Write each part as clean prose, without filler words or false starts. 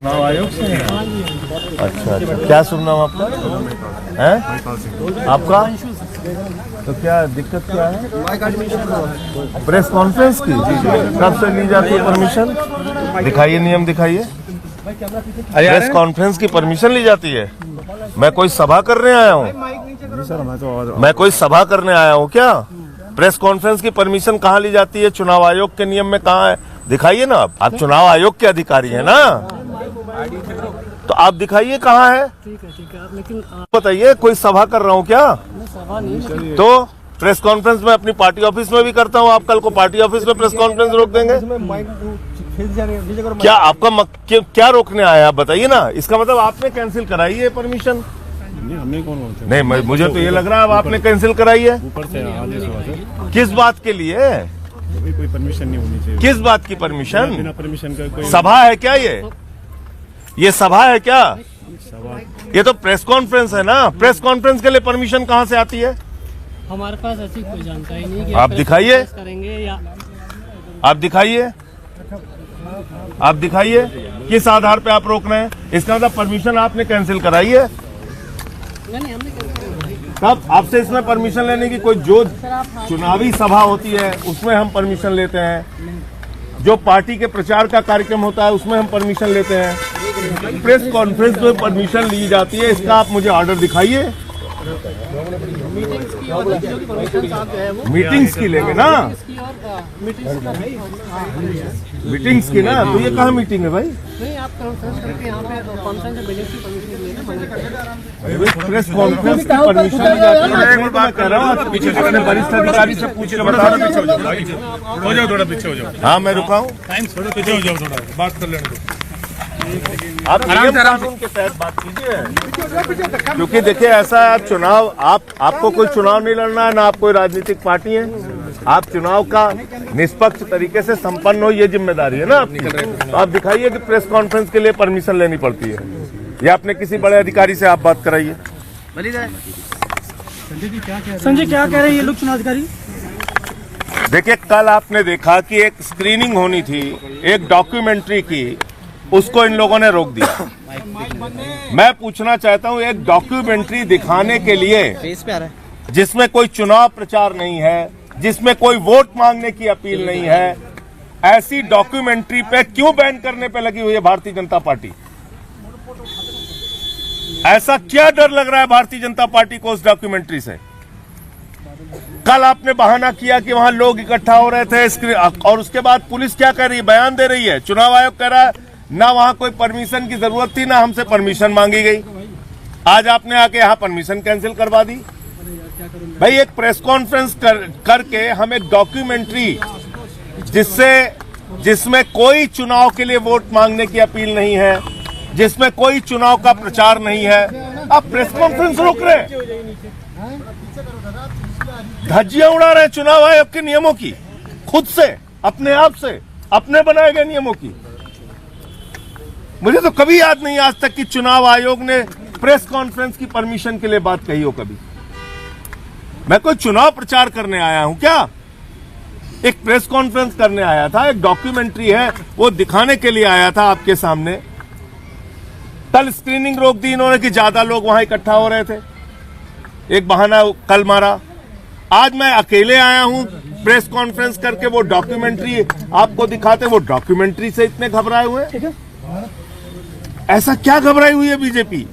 चुनाव आयोग से हैं? अच्छा, क्या सुनना हूँ आपका है? आपका तो क्या दिक्कत क्या है? प्रेस कॉन्फ्रेंस की कब से ली जाती है परमिशन? दिखाइए, नियम दिखाइए। प्रेस कॉन्फ्रेंस की परमिशन ली जाती है? मैं कोई सभा करने आया हूँ? मैं कोई सभा करने आया हूँ क्या? प्रेस कॉन्फ्रेंस की परमिशन कहाँ ली जाती है? चुनाव आयोग के नियम में कहाँ है? दिखाइए ना। आप चुनाव आयोग के अधिकारी हैं ना, तो आप दिखाइए कहाँ है। ठीक है, लेकिन बताइए, कोई सभा कर रहा हूँ क्या? सभा नहीं। तो प्रेस कॉन्फ्रेंस में अपनी पार्टी ऑफिस में भी करता हूँ। आप कल को पार्टी ऑफिस में प्रेस कॉन्फ्रेंस रोक देंगे? क्या आपका क्या रोकने आया आप बताइए ना। इसका मतलब आपने कैंसिल कराई है परमिशन? हमने कौन बोलते हैं? नहीं, मुझे तो ये लग रहा है अब आपने कैंसिल कराई है। ऊपर से आदेश हुआ सर। किस बात के लिए? कोई परमिशन नहीं होनी चाहिए। किस बात की परमिशन? बिना परमिशन का कोई सभा है क्या? ये सभा है क्या? सभा ये तो प्रेस कॉन्फ्रेंस है ना। प्रेस कॉन्फ्रेंस के लिए परमिशन कहाँ से आती है? हमारे पास ऐसी कोई जानकारी नहीं कि आप दिखाइए। करेंगे या आप दिखाइए, आप दिखाइए किस आधार पे आप रोक रहे हैं। इसका मतलब परमिशन आपने कैंसिल कराई है। नहीं, हमने तब आपसे इसमें परमिशन लेने की कोई, जो चुनावी सभा होती है उसमें हम परमिशन लेते हैं, जो पार्टी के प्रचार का कार्यक्रम होता है उसमें हम परमिशन लेते हैं। प्रेस कॉन्फ्रेंस में परमिशन ली जाती है, इसका आप मुझे ऑर्डर दिखाइए। मीटिंग्स की लेंगे ना, मीटिंग्स की ना। तो ये कहाँ मीटिंग है भाई? नहीं, आप कॉन्फ्रेंस करके यहाँ पे कॉन्फ्रेंस में बिजनेस की परमिशन लेना। प्रेस कॉन्फ्रेंस की परमिशन ली जाती है। मैं कह रहा हूँ अपने वरिष्ठ अधिकारी से पूछ के बता रहा हूँ। हो जाओ, थोड़ा पीछे हो जाओ। हाँ, मैं रुका हूँ। थोड़ा पीछे हो जाओ, थोड़ा बात कर लेने दो। आप नियम कानून के तहत बात कीजिए, क्योंकि देखिए ऐसा है, चुनाव आपको कोई चुनाव नहीं लड़ना है ना, आप कोई राजनीतिक पार्टी है। आप चुनाव का निष्पक्ष तरीके से संपन्न हो, ये जिम्मेदारी है ना आपकी। तो आप दिखाइए कि प्रेस कॉन्फ्रेंस के लिए परमिशन लेनी पड़ती है, या अपने किसी बड़े अधिकारी से आप बात कराइए। संजय क्या कह रहे हैं ये लोग चुनाव अधिकारी? देखिए, कल आपने देखा कि एक स्क्रीनिंग होनी थी एक डॉक्यूमेंट्री की, उसको इन लोगों ने रोक दिया। मैं पूछना चाहता हूं, एक डॉक्यूमेंट्री दिखाने के लिए जिसमें कोई चुनाव प्रचार नहीं है, जिसमें कोई वोट मांगने की अपील नहीं है, ऐसी डॉक्यूमेंट्री पे क्यों बैन करने पे लगी हुई है भारतीय जनता पार्टी? ऐसा क्या डर लग रहा है भारतीय जनता पार्टी को उस डॉक्यूमेंट्री से? कल आपने बहाना किया कि वहां लोग इकट्ठा हो रहे थे, और उसके बाद पुलिस क्या कह रही है? बयान दे रही है। चुनाव आयोग कह रहा है ना वहां कोई परमिशन की जरूरत थी, ना हमसे परमिशन मांगी गई। आज आपने आके यहाँ परमिशन कैंसिल करवा दी। भाई, एक प्रेस कॉन्फ्रेंस करके हम एक डॉक्यूमेंट्री जिसमें कोई चुनाव के लिए वोट मांगने की अपील नहीं है, जिसमें कोई चुनाव का प्रचार नहीं है, आप प्रेस कॉन्फ्रेंस रोक रहे हैं, धज्जियां उड़ा रहे हैं चुनाव आयोग के नियमों की, खुद से, अपने आप से, अपने बनाए गए नियमों की। मुझे तो कभी याद नहीं आज तक कि चुनाव आयोग ने प्रेस कॉन्फ्रेंस की परमिशन के लिए बात कही हो कभी। मैं कोई चुनाव प्रचार करने आया हूं क्या? एक प्रेस कॉन्फ्रेंस करने आया था, एक डॉक्यूमेंट्री है वो दिखाने के लिए आया था आपके सामने। कल स्क्रीनिंग रोक दी इन्होंने कि ज्यादा लोग वहां इकट्ठा हो रहे थे, एक बहाना कल मारा। आज मैं अकेले आया हूं प्रेस कॉन्फ्रेंस करके, वो डॉक्यूमेंट्री आपको दिखाते, वो डॉक्यूमेंट्री से इतने घबराए हुए हैं। ऐसा क्या घबराई हुई है बीजेपी?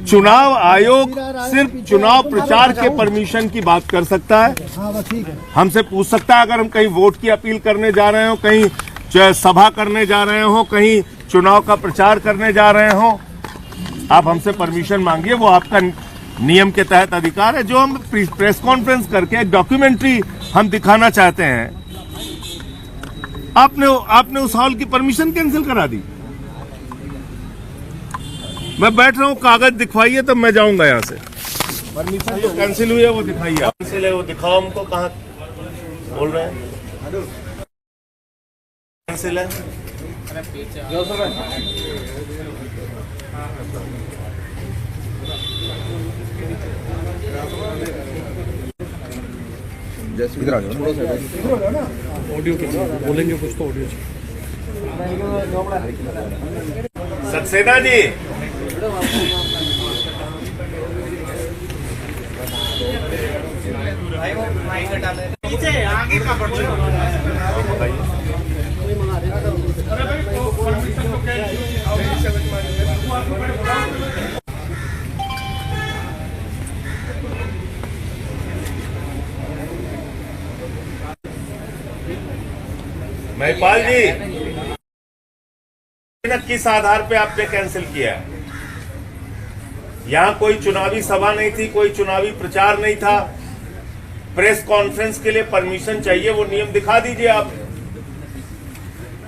चुनाव आयोग सिर्फ चुनाव प्रचार के परमिशन की बात कर सकता है, हमसे पूछ सकता है अगर हम कहीं वोट की अपील करने जा रहे हो, कहीं सभा करने जा रहे हो, कहीं चुनाव का प्रचार करने जा रहे हो, आप हमसे परमिशन मांगिए, वो आपका नियम के तहत अधिकार है। जो हम प्रेस कॉन्फ्रेंस करके एक डॉक्यूमेंट्री हम दिखाना चाहते हैं, आपने उस हॉल की परमिशन कैंसिल करा दी। मैं बैठ रहा हूं, कागज दिखवाइए तब मैं जाऊंगा यहां से। परमिशन जो कैंसिल हुई है वो दिखाइए। कैंसिल है वो दिखाओ हमको, कहां बोल रहे हैं कैंसिल है? इधर आ जाओ, ऑडियो बोलेंगे कुछ तो ऑडियो सक्सेना जी, महिपाल जी, किस आधार पे आपने कैंसिल किया है? यहां कोई चुनावी सभा नहीं थी, कोई चुनावी प्रचार नहीं था। प्रेस कॉन्फ्रेंस के लिए परमिशन चाहिए, वो नियम दिखा दीजिए आप।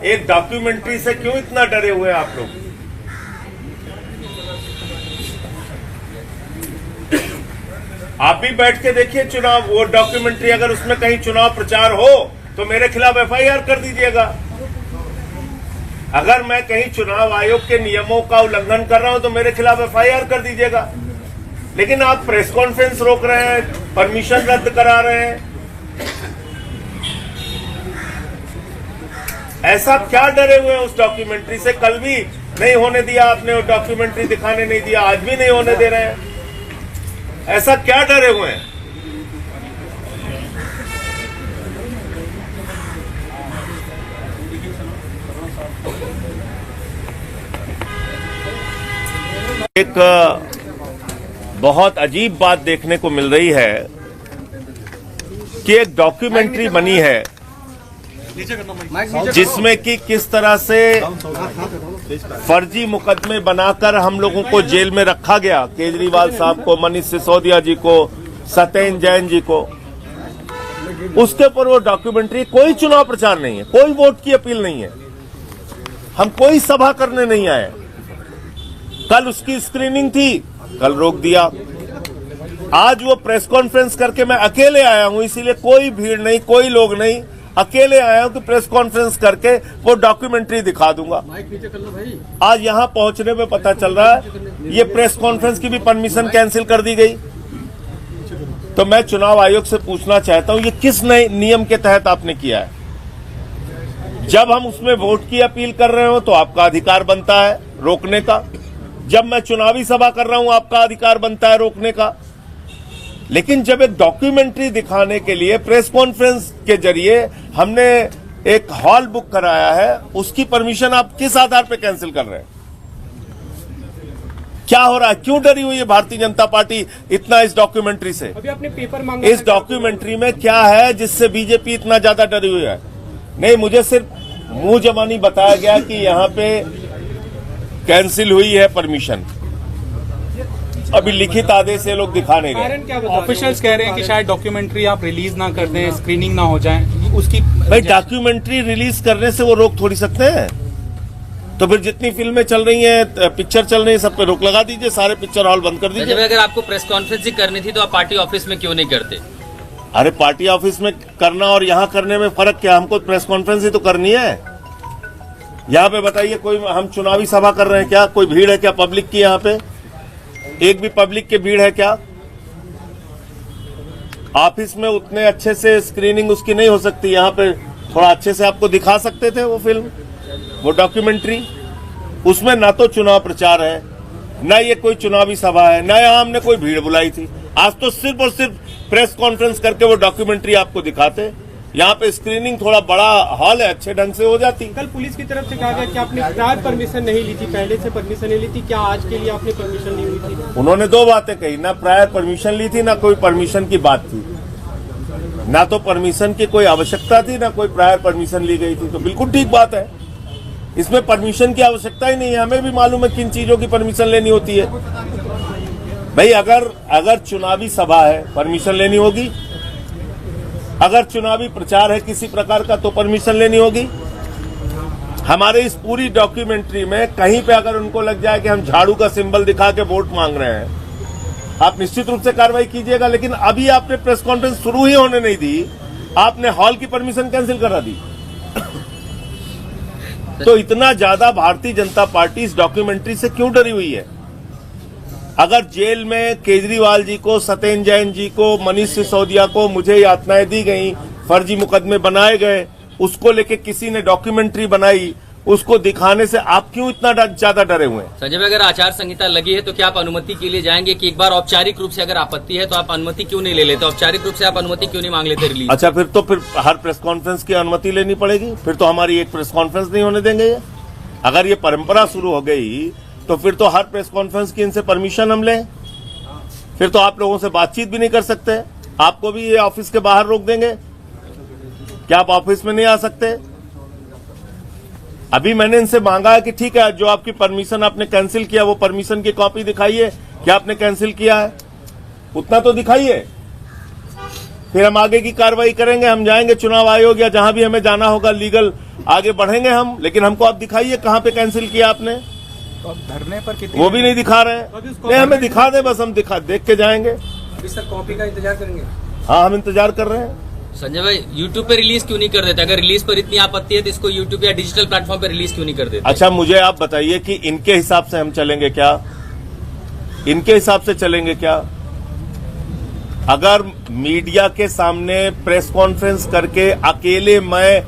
एक डॉक्यूमेंट्री से क्यों इतना डरे हुए हैं आप लोग? आप भी बैठ के देखिए चुनाव, वो डॉक्यूमेंट्री अगर उसमें कहीं चुनाव प्रचार हो तो मेरे खिलाफ एफआईआर कर दीजिएगा। अगर मैं कहीं चुनाव आयोग के नियमों का उल्लंघन कर रहा हूं तो मेरे खिलाफ एफआईआर कर दीजिएगा। लेकिन आप प्रेस कॉन्फ्रेंस रोक रहे हैं, परमिशन रद्द करा रहे हैं। ऐसा क्या डरे हुए हैं उस डॉक्यूमेंट्री से? कल भी नहीं होने दिया आपने, वो डॉक्यूमेंट्री दिखाने नहीं दिया, आज भी नहीं होने दे रहे हैं। ऐसा क्या डरे हुए हैं? एक बहुत अजीब बात देखने को मिल रही है कि एक डॉक्यूमेंट्री बनी है जिसमें कि किस तरह से फर्जी मुकदमे बनाकर हम लोगों को जेल में रखा गया, केजरीवाल साहब को, मनीष सिसोदिया जी को, सत्येंद्र जैन जी को। उसके ऊपर वो डॉक्यूमेंट्री, कोई चुनाव प्रचार नहीं है, कोई वोट की अपील नहीं है, हम कोई सभा करने नहीं आए। कल उसकी स्क्रीनिंग थी, कल रोक दिया। आज वो प्रेस कॉन्फ्रेंस करके मैं अकेले आया हूं, इसीलिए कोई भीड़ नहीं, कोई लोग नहीं, अकेले आया हूं कि प्रेस कॉन्फ्रेंस करके वो डॉक्यूमेंट्री दिखा दूंगा। आज यहां पहुंचने में पता चल रहा है ये प्रेस कॉन्फ्रेंस की भी परमिशन कैंसिल कर दी गई। तो मैं चुनाव आयोग से पूछना चाहता हूं, ये किस नए नियम के तहत आपने किया है? जब हम उसमें वोट की अपील कर रहे हो तो आपका अधिकार बनता है रोकने का, जब मैं चुनावी सभा कर रहा हूं आपका अधिकार बनता है रोकने का। लेकिन जब एक डॉक्यूमेंट्री दिखाने के लिए प्रेस कॉन्फ्रेंस के जरिए हमने एक हॉल बुक कराया है, उसकी परमिशन आप किस आधार पर कैंसिल कर रहे हैं? क्या हो रहा है? क्यों डरी हुई है भारतीय जनता पार्टी इतना इस डॉक्यूमेंट्री से? अभी आपने पेपर मांगा, इस डॉक्यूमेंट्री में क्या है जिससे बीजेपी इतना ज्यादा डरी हुई है? नहीं, मुझे सिर्फ मुंह जबानी बताया गया कि यहां पे कैंसिल हुई है परमिशन। अभी लिखित आदेश ये लोग दिखा नहीं रहे। ऑफिशियल्स कह रहे हैं कि शायद डॉक्यूमेंट्री आप रिलीज ना कर दें, स्क्रीनिंग ना हो जाए उसकी। भाई डॉक्यूमेंट्री रिलीज करने से वो रोक थोड़ी सकते हैं? तो फिर जितनी फिल्में चल रही हैं, पिक्चर चल रही है, सब पे रोक लगा दीजिए, सारे पिक्चर हॉल बंद कर दीजिए। अगर आपको प्रेस कॉन्फ्रेंस ही करनी थी तो आप पार्टी ऑफिस में क्यों नहीं करते? अरे पार्टी ऑफिस में करना और यहाँ करने में फर्क क्या? हमको प्रेस कॉन्फ्रेंस ही तो करनी है। यहाँ पे बताइए, कोई हम चुनावी सभा कर रहे हैं क्या? कोई भीड़ है क्या पब्लिक की? यहाँ पे एक भी पब्लिक की भीड़ है क्या? ऑफिस में उतने अच्छे से स्क्रीनिंग उसकी नहीं हो सकती, यहाँ पे थोड़ा अच्छे से आपको दिखा सकते थे वो फिल्म, वो डॉक्यूमेंट्री। उसमें ना तो चुनाव प्रचार है, ना ये कोई चुनावी सभा है, ना यहाँ हमने कोई भीड़ बुलाई थी। आज तो सिर्फ और सिर्फ प्रेस कॉन्फ्रेंस करके वो डॉक्यूमेंट्री आपको दिखाते। यहाँ पे स्क्रीनिंग थोड़ा बड़ा हॉल है, अच्छे ढंग से हो जाती। कल पुलिस की तरफ से कहा गया कि आपने प्रायर परमिशन नहीं ली थी, पहले से परमिशन नहीं ली थी, क्या आज के लिए आपने परमिशन नहीं ली थी? उन्होंने दो बातें कही, ना प्रायर परमिशन ली थी, ना कोई परमिशन की बात थी, ना तो परमिशन की कोई आवश्यकता थी, ना कोई प्रायर परमिशन ली गई थी। तो बिल्कुल ठीक बात है, इसमें परमिशन की आवश्यकता ही नहीं है। हमें भी मालूम है किन चीजों की परमिशन लेनी होती है। भाई अगर चुनावी सभा है परमिशन लेनी होगी, अगर चुनावी प्रचार है किसी प्रकार का तो परमिशन लेनी होगी। हमारे इस पूरी डॉक्यूमेंट्री में कहीं पे अगर उनको लग जाए कि हम झाड़ू का सिंबल दिखा के वोट मांग रहे हैं, आप निश्चित रूप से कार्रवाई कीजिएगा। लेकिन अभी आपने प्रेस कॉन्फ्रेंस शुरू ही होने नहीं दी, आपने हॉल की परमिशन कैंसिल करा दी। तो इतना ज्यादा भारतीय जनता पार्टी इस डॉक्यूमेंट्री से क्यों डरी हुई है? अगर जेल में केजरीवाल जी को, सत्येंद्र जैन जी को, मनीष सिसोदिया को, मुझे यातनाएं दी गई, फर्जी मुकदमे बनाए गए, उसको लेके किसी ने डॉक्यूमेंट्री बनाई उसको दिखाने से आप क्यों इतना ज्यादा डरे हुए हैं? संजय भाई, अगर आचार संहिता लगी है तो क्या आप अनुमति के लिए जाएंगे कि एक बार औपचारिक रूप से अगर आपत्ति है तो आप अनुमति क्यों नहीं ले लेते? औपचारिक रूप से आप अनुमति क्यों नहीं मांग लेते रिलीज? अच्छा, फिर हर प्रेस कॉन्फ्रेंस की अनुमति लेनी पड़ेगी? फिर तो हमारी एक प्रेस कॉन्फ्रेंस नहीं होने देंगे ये। अगर ये परंपरा शुरू हो गई तो फिर तो हर प्रेस कॉन्फ्रेंस की इनसे परमिशन हम लें। फिर तो आप लोगों से बातचीत भी नहीं कर सकते। आपको भी ये ऑफिस के बाहर रोक देंगे? क्या आप ऑफिस में नहीं आ सकते? अभी मैंने इनसे मांगा है कि ठीक है, जो आपकी परमिशन आपने कैंसिल किया वो परमिशन की कॉपी दिखाइए, क्या आपने कैंसिल किया है उतना तो दिखाइए, फिर हम आगे की कार्रवाई करेंगे। हम जाएंगे चुनाव आयोग या जहां भी हमें जाना होगा, लीगल आगे बढ़ेंगे हम, लेकिन हमको आप दिखाइए कहां पे कैंसिल किया आपने। धरने पर कितनी वो भी नहीं दिखा रहे हैं। नहीं, हमें दिखा दे, बस हम देख के जाएंगे। अभी सर कॉपी का इंतजार करेंगे। हाँ, हम इंतजार कर रहे हैं। संजय भाई, यूट्यूब पे रिलीज क्यों नहीं कर देते? अगर रिलीज पर इतनी आपत्ति है तो इसको यूट्यूब या डिजिटल प्लेटफॉर्म पे रिलीज क्यों नहीं कर देते? अच्छा, मुझे आप बताइए कि इनके हिसाब से हम चलेंगे क्या? इनके हिसाब से चलेंगे क्या? अगर मीडिया के सामने प्रेस कॉन्फ्रेंस करके अकेले मैं,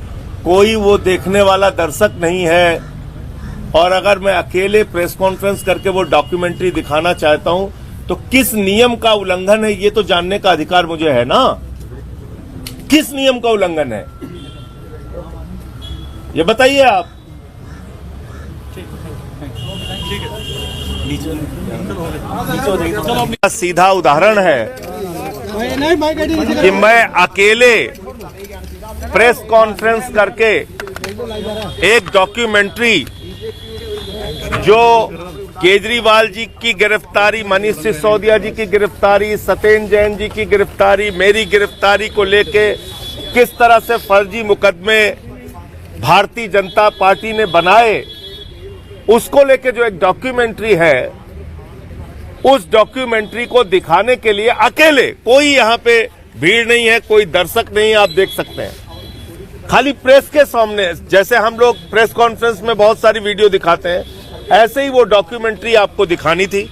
कोई वो देखने वाला दर्शक नहीं है, और अगर मैं अकेले प्रेस कॉन्फ्रेंस करके वो डॉक्यूमेंट्री दिखाना चाहता हूं तो किस नियम का उल्लंघन है ये तो जानने का अधिकार मुझे है ना। किस नियम का उल्लंघन है ये बताइए आप। सीधा उदाहरण है कि मैं अकेले प्रेस कॉन्फ्रेंस करके एक डॉक्यूमेंट्री, जो केजरीवाल जी की गिरफ्तारी, मनीष सिसोदिया जी की गिरफ्तारी, सत्येंद्र जैन जी की गिरफ्तारी, मेरी गिरफ्तारी को लेके किस तरह से फर्जी मुकदमे भारतीय जनता पार्टी ने बनाए, उसको लेके जो एक डॉक्यूमेंट्री है, उस डॉक्यूमेंट्री को दिखाने के लिए अकेले, कोई यहां पे भीड़ नहीं है, कोई दर्शक नहीं है, आप देख सकते हैं, खाली प्रेस के सामने, जैसे हम लोग प्रेस कॉन्फ्रेंस में बहुत सारी वीडियो दिखाते हैं, ऐसे ही वो डॉक्यूमेंट्री आपको दिखानी थी।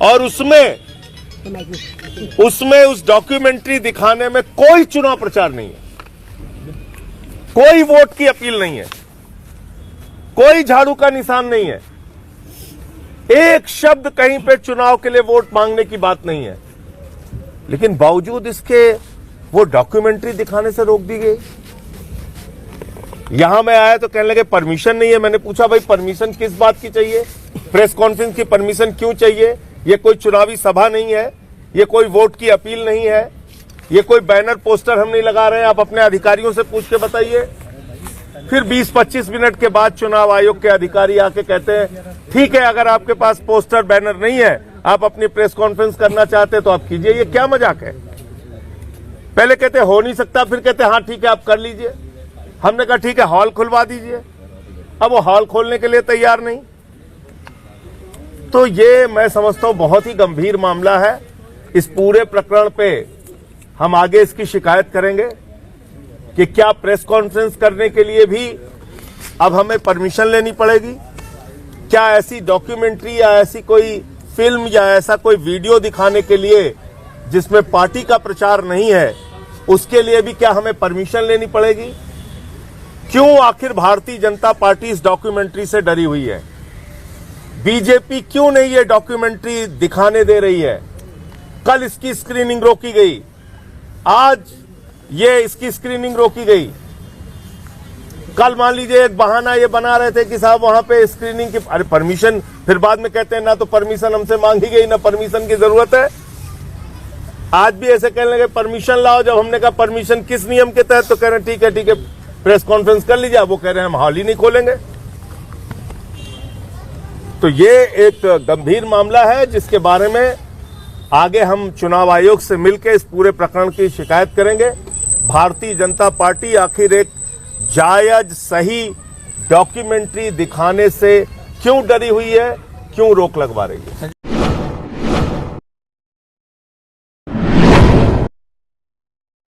और उसमें उस डॉक्यूमेंट्री दिखाने में कोई चुनाव प्रचार नहीं है, कोई वोट की अपील नहीं है, कोई झाड़ू का निशान नहीं है, एक शब्द कहीं पे चुनाव के लिए वोट मांगने की बात नहीं है, लेकिन बावजूद इसके वो डॉक्यूमेंट्री दिखाने से रोक दी गई। यहां मैं आया तो कहने लगे परमिशन नहीं है। मैंने पूछा भाई परमिशन किस बात की चाहिए? प्रेस कॉन्फ्रेंस की परमिशन क्यों चाहिए? ये कोई चुनावी सभा नहीं है, ये कोई वोट की अपील नहीं है, ये कोई बैनर पोस्टर हम नहीं लगा रहे हैं। आप अपने अधिकारियों से पूछ के बताइए। फिर 20-25 मिनट के बाद चुनाव आयोग के अधिकारी आके कहते हैं ठीक है, अगर आपके पास पोस्टर बैनर नहीं है, आप अपनी प्रेस कॉन्फ्रेंस करना चाहते हैं तो आप कीजिए। ये क्या मजाक है? पहले कहते हो नहीं सकता, फिर कहते हाँ ठीक है आप कर लीजिए। हमने कहा ठीक है हॉल खुलवा दीजिए, अब वो हॉल खोलने के लिए तैयार नहीं। तो ये मैं समझता हूं बहुत ही गंभीर मामला है। इस पूरे प्रकरण पे हम आगे इसकी शिकायत करेंगे कि क्या प्रेस कॉन्फ्रेंस करने के लिए भी अब हमें परमिशन लेनी पड़ेगी? क्या ऐसी डॉक्यूमेंट्री या ऐसी कोई फिल्म या ऐसा कोई वीडियो दिखाने के लिए जिसमें पार्टी का प्रचार नहीं है, उसके लिए भी क्या हमें परमिशन लेनी पड़ेगी? क्यों आखिर भारतीय जनता पार्टी इस डॉक्यूमेंट्री से डरी हुई है? बीजेपी क्यों नहीं ये डॉक्यूमेंट्री दिखाने दे रही है? कल इसकी स्क्रीनिंग रोकी गई, आज ये इसकी स्क्रीनिंग रोकी गई। कल मान लीजिए एक बहाना ये बना रहे थे कि साहब वहां पे स्क्रीनिंग की, अरे परमिशन, फिर बाद में कहते हैं ना तो परमिशन हमसे मांगी गई ना परमिशन की जरूरत है। आज भी ऐसे कहने लगे परमिशन लाओ, जब हमने कहा परमिशन किस नियम के तहत, तो कह रहे हैं ठीक है प्रेस कॉन्फ्रेंस कर लीजिए। वो कह रहे हैं हम हॉल ही नहीं खोलेंगे। तो ये एक गंभीर मामला है जिसके बारे में आगे हम चुनाव आयोग से मिलकर इस पूरे प्रकरण की शिकायत करेंगे। भारतीय जनता पार्टी आखिर एक जायज सही डॉक्यूमेंट्री दिखाने से क्यों डरी हुई है, क्यों रोक लगवा रही है?